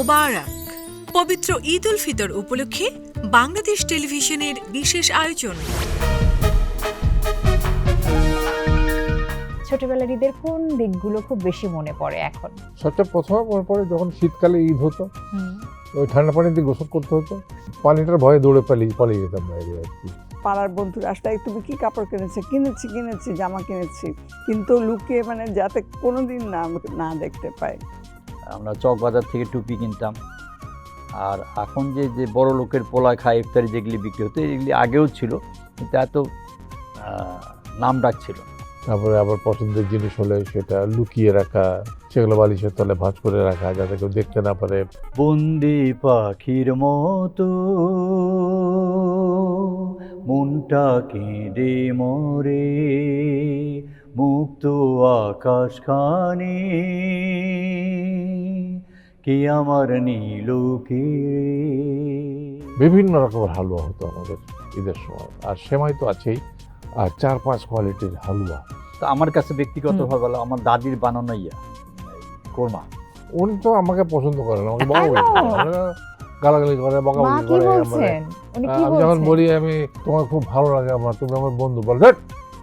মোবারক। পবিত্র ঈদ উল ফিতর উপলক্ষে বাংলাদেশ টেলিভিশনের বিশেষ আয়োজন। ছোটবেলার ঈদের কোন দিকগুলো খুব বেশি মনে পড়ে এখন? সবচেয়ে প্রথমে মনে পড়ে যখন শীতকালে ঈদ হতো, ওই ঠান্ডা পানিতে গোসল করতে হতো, পানিটার ভয়ে দৌড়ে পালিয়ে যেতাম বাইরে আর কি। পাড়ার বন্ধুরা আসলে তুমি কি কাপড় কিনেছি জামা কিনেছি, কিন্তু লুকিয়ে মানে যাতে কোনোদিন না দেখতে পাই। আমরা চকবাজার থেকে টুপি কিনতাম। আর এখন যে বড় লোকের পোলা খায় ইফতারি যেগুলি বিক্রি হতো, এগুলি আগেও ছিল, কিন্তু এত নাম ডাক ছিল। তারপরে আবার পছন্দের জিনিস হলে সেটা লুকিয়ে রাখা, সেগুলো বালিশের তলে ভাঁজ করে রাখা যাতে কেউ দেখতে না পারে। বন্দি পাখির মতো মনটা কেঁদে মরে, মুক্ত আকাশ খানে কে আমার নীল কে। বিভিন্ন রকমের হালুয়া হতো আমাদের ঈদের সময়, আর সেমাই তো আছেই, আর 4-5 কোয়ালিটির হালুয়া। তো আমার কাছে ব্যক্তিগতভাবে বলো, আমার দাদির বানানো কোরমা। উনি তো আমাকে পছন্দ করেন, আমাকে বকাবকি করে, গালাগালি করে, বকাবকি করে। আমি যখন বলি আমি তোমার খুব ভালো লাগে, আমার তুমি আমার বন্ধু, বল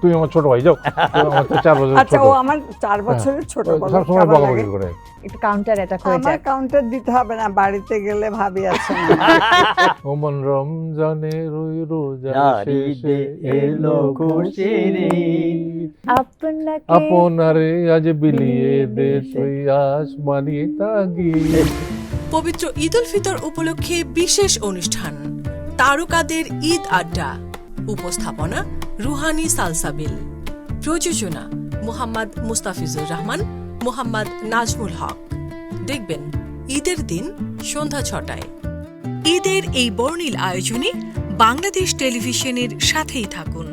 তুমি আমার ছোট ভাই, যাও। আমার 4 বছর ছোট। আচ্ছা, ও আমার 4 বছরের ছোট। সব সময় বকাবকি করে। একটু কাউন্টার অ্যাটাক হয়ে যায়। আমার কাউন্টার দিতে হবে না, বাড়িতে গেলে ভাবি আছে না। ওমন রমজানের ওই রোজা শেষে এলো খুশির ঈদ, আপনারে আজ বিলিয়ে দে তুই আসমানি তাগিদ। পবিত্র ঈদ উল ফিতর উপলক্ষে বিশেষ অনুষ্ঠান তারকাদের ঈদ আড্ডা। উপস্থাপনা রুহানি সালসাবিল। প্রযোজনা মোহাম্মদ মুস্তাফিজুর রহমান, মোহাম্মদ নাজমুল হক। দেখবেন ঈদের দিন সন্ধ্যা 6টায়। ঈদের এই বর্ণিল আয়োজনে বাংলাদেশ টেলিভিশনের সাথেই থাকুন।